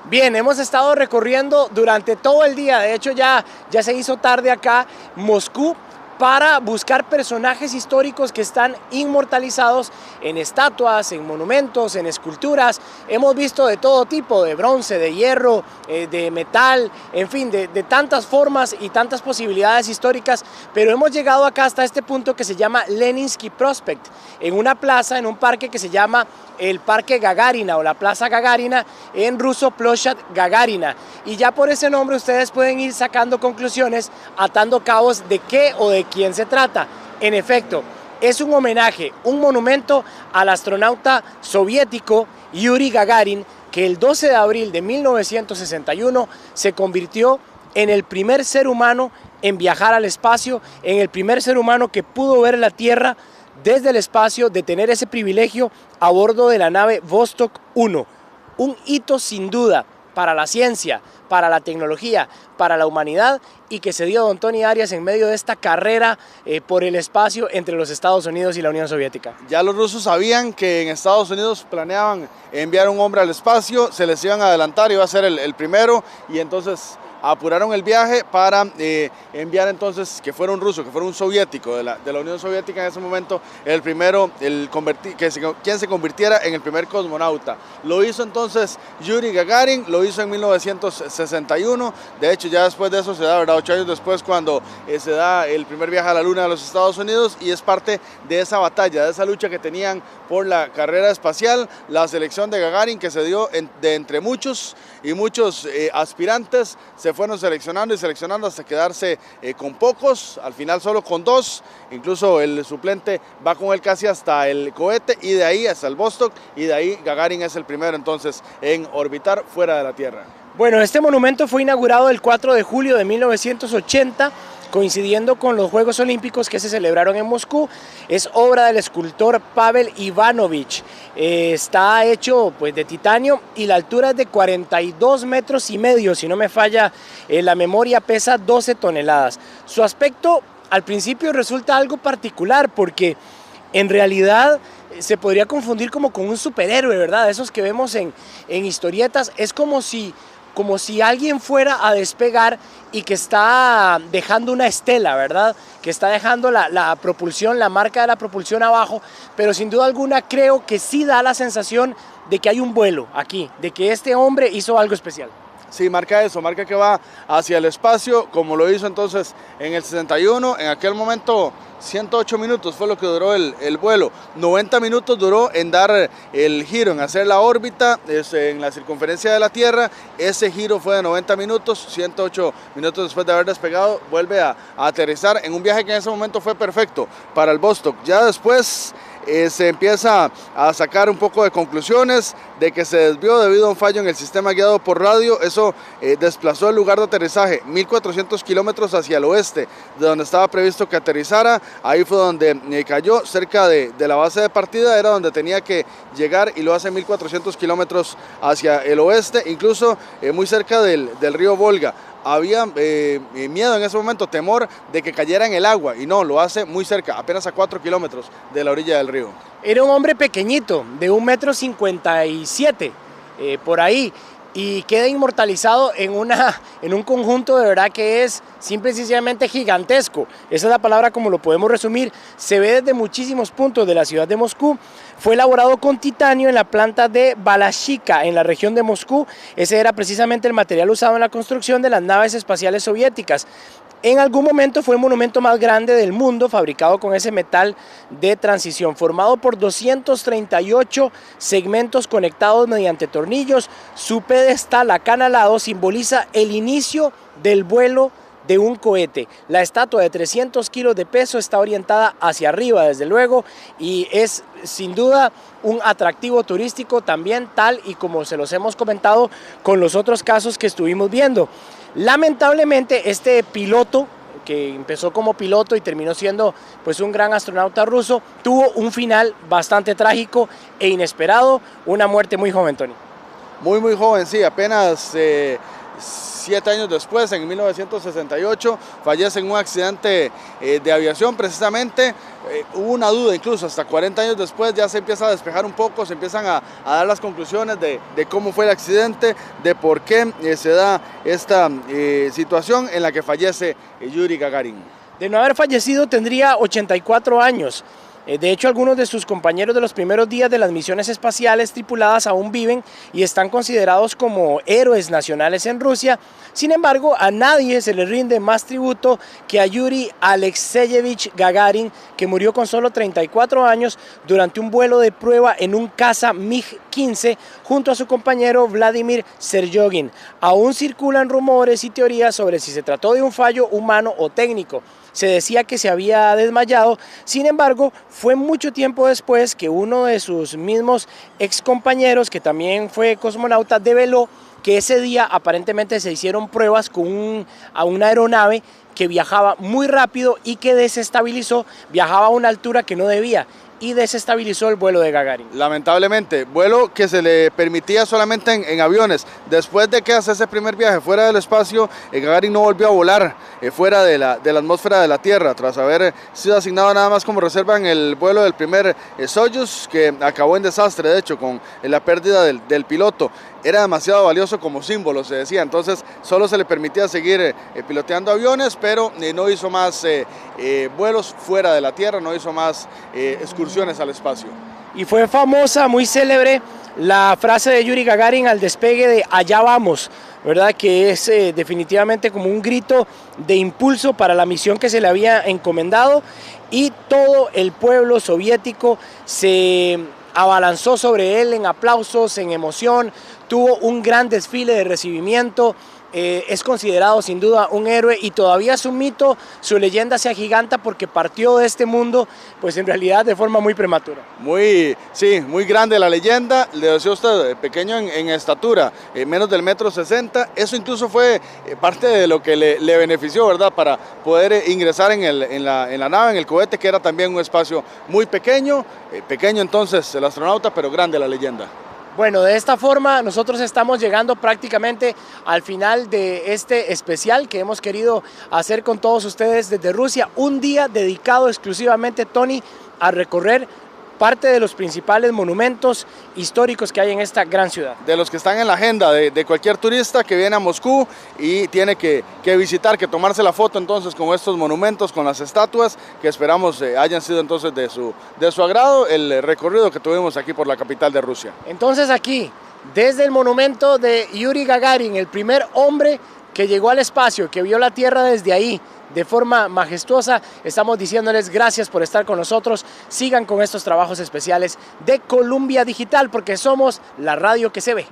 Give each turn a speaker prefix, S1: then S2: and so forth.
S1: Bien, hemos estado recorriendo durante todo el día, de hecho ya se hizo tarde acá, Moscú, para buscar personajes históricos que están inmortalizados en estatuas, en monumentos, en esculturas. Hemos visto de todo tipo, de bronce, de hierro, de metal, en fin, de tantas formas y tantas posibilidades históricas, pero hemos llegado acá hasta este punto que se llama Leninsky Prospect, en una plaza, en un parque que se llama el Parque Gagarina o la Plaza Gagarina, en ruso Ploshad Gagarina, y ya por ese nombre ustedes pueden ir sacando conclusiones, atando cabos de qué o de quién se trata. En efecto, es un homenaje, un monumento al astronauta soviético Yuri Gagarin, que el 12 de abril de 1961 se convirtió en el primer ser humano en viajar al espacio, en el primer ser humano que pudo ver la Tierra desde el espacio, de tener ese privilegio a bordo de la nave Vostok 1. Un hito sin duda para la ciencia, para la tecnología, para la humanidad, y que se dio don Tony Arias en medio de esta carrera por el espacio entre los Estados Unidos y la Unión Soviética.
S2: Ya los rusos sabían que en Estados Unidos planeaban enviar un hombre al espacio, se les iban a adelantar, iba a ser el primero, y entonces apuraron el viaje para enviar entonces que fuera un ruso, que fuera un soviético de la Unión Soviética en ese momento, el primero, quien se convirtiera en el primer cosmonauta. Lo hizo entonces Yuri Gagarin, lo hizo en 1961, de hecho ya después de eso se da, ¿verdad? 8 años después, cuando se da el primer viaje a la Luna de los Estados Unidos, y es parte de esa batalla, de esa lucha que tenían por la carrera espacial, la selección de Gagarin, que se dio de entre muchos y muchos aspirantes, se fueron seleccionando y seleccionando hasta quedarse con pocos, al final solo con 2, incluso el suplente va con él casi hasta el cohete, y de ahí hasta el Vostok, y de ahí Gagarin es el primero entonces en orbitar fuera de la Tierra.
S1: Bueno, este monumento fue inaugurado el 4 de julio de 1980, coincidiendo con los Juegos Olímpicos que se celebraron en Moscú. Es obra del escultor Pavel Ivanovich. Está hecho pues de titanio, y la altura es de 42 metros y medio, si no me falla la memoria, pesa 12 toneladas. Su aspecto al principio resulta algo particular, porque en realidad se podría confundir como con un superhéroe, ¿verdad? Esos que vemos en historietas. Es como si alguien fuera a despegar y que está dejando una estela, ¿verdad? Que está dejando la propulsión, la marca de la propulsión abajo, pero sin duda alguna creo que sí da la sensación de que hay un vuelo aquí, de que este hombre hizo algo especial.
S2: Sí, marca eso, marca que va hacia el espacio, como lo hizo entonces en el 61, en aquel momento 108 minutos fue lo que duró el vuelo, 90 minutos duró en dar el giro, en hacer la órbita en la circunferencia de la Tierra. Ese giro fue de 90 minutos, 108 minutos después de haber despegado, vuelve a aterrizar en un viaje que en ese momento fue perfecto para el Vostok. Ya después se empieza a sacar un poco de conclusiones de que se desvió debido a un fallo en el sistema guiado por radio. Eso desplazó el lugar de aterrizaje 1400 kilómetros hacia el oeste de donde estaba previsto que aterrizara. Ahí fue donde cayó, cerca de la base de partida, era donde tenía que llegar, y lo hace 1400 kilómetros hacia el oeste, incluso muy cerca del río Volga. Había miedo en ese momento, temor de que cayera en el agua, y no, lo hace muy cerca, apenas a 4 kilómetros de la orilla del río.
S1: Era un hombre pequeñito, de 1,57 m, por ahí, y queda inmortalizado en un conjunto de verdad que es simple y sencillamente gigantesco. Esa es la palabra como lo podemos resumir. Se ve desde muchísimos puntos de la ciudad de Moscú. Fue elaborado con titanio en la planta de Balashika, en la región de Moscú. Ese era precisamente el material usado en la construcción de las naves espaciales soviéticas. En algún momento fue el monumento más grande del mundo, fabricado con ese metal de transición, formado por 238 segmentos conectados mediante tornillos. Su pedestal acanalado simboliza el inicio del vuelo de un cohete. La estatua de 300 kilos de peso está orientada hacia arriba, desde luego, y es sin duda un atractivo turístico también, tal y como se los hemos comentado con los otros casos que estuvimos viendo. Lamentablemente, este piloto, que empezó como piloto y terminó siendo pues un gran astronauta ruso, tuvo un final bastante trágico e inesperado, una muerte muy joven, Tony.
S2: Muy joven, sí, apenas 7 años después, en 1968, fallece en un accidente de aviación precisamente. Hubo una duda, incluso hasta 40 años después ya se empieza a despejar un poco, se empiezan a dar las conclusiones de cómo fue el accidente, de por qué se da esta situación en la que fallece Yuri Gagarin.
S1: De no haber fallecido tendría 84 años. De hecho, algunos de sus compañeros de los primeros días de las misiones espaciales tripuladas aún viven y están considerados como héroes nacionales en Rusia. Sin embargo, a nadie se le rinde más tributo que a Yuri Alexeyevich Gagarin, que murió con solo 34 años durante un vuelo de prueba en un caza MiG-15 junto a su compañero Vladimir Seryogin. Aún circulan rumores y teorías sobre si se trató de un fallo humano o técnico. Se decía que se había desmayado, sin embargo, fue mucho tiempo después que uno de sus mismos ex compañeros, que también fue cosmonauta, develó que ese día aparentemente se hicieron pruebas a una aeronave que viajaba muy rápido y que desestabilizó, viajaba a una altura que no debía, y desestabilizó el vuelo de Gagarin.
S2: Lamentablemente, vuelo que se le permitía solamente en aviones. Después de que hace ese primer viaje fuera del espacio, Gagarin no volvió a volar fuera de la atmósfera de la Tierra, tras haber sido asignado nada más como reserva en el vuelo del primer Soyuz, que acabó en desastre, de hecho, con la pérdida del piloto. Era demasiado valioso como símbolo, se decía, entonces solo se le permitía seguir piloteando aviones, pero no hizo más vuelos fuera de la Tierra, no hizo más excursiones al espacio.
S1: Y fue famosa, muy célebre, la frase de Yuri Gagarin al despegue de "allá vamos", ¿verdad? Que es definitivamente como un grito de impulso para la misión que se le había encomendado, y todo el pueblo soviético se abalanzó sobre él en aplausos, en emoción, tuvo un gran desfile de recibimiento. Es considerado sin duda un héroe y todavía su mito, su leyenda se agiganta porque partió de este mundo pues en realidad de forma muy prematura.
S2: Sí, muy grande la leyenda. Le decía usted, pequeño en estatura, menos del 1,60 m. Eso incluso fue parte de lo que le benefició, ¿verdad? Para poder ingresar en la nave, en el cohete, que era también un espacio muy pequeño. Pequeño entonces el astronauta, pero grande la leyenda.
S1: Bueno, de esta forma nosotros estamos llegando prácticamente al final de este especial que hemos querido hacer con todos ustedes desde Rusia. Un día dedicado exclusivamente, Tony, a recorrer parte de los principales monumentos históricos que hay en esta gran ciudad.
S2: De los que están en la agenda de cualquier turista que viene a Moscú y tiene que visitar, que tomarse la foto entonces con estos monumentos, con las estatuas, que esperamos hayan sido entonces de su agrado el recorrido que tuvimos aquí por la capital de Rusia.
S1: Entonces aquí, desde el monumento de Yuri Gagarin, el primer hombre que llegó al espacio, que vio la Tierra desde ahí, de forma majestuosa, estamos diciéndoles gracias por estar con nosotros. Sigan con estos trabajos especiales de Columbia Digital, porque somos la radio que se ve.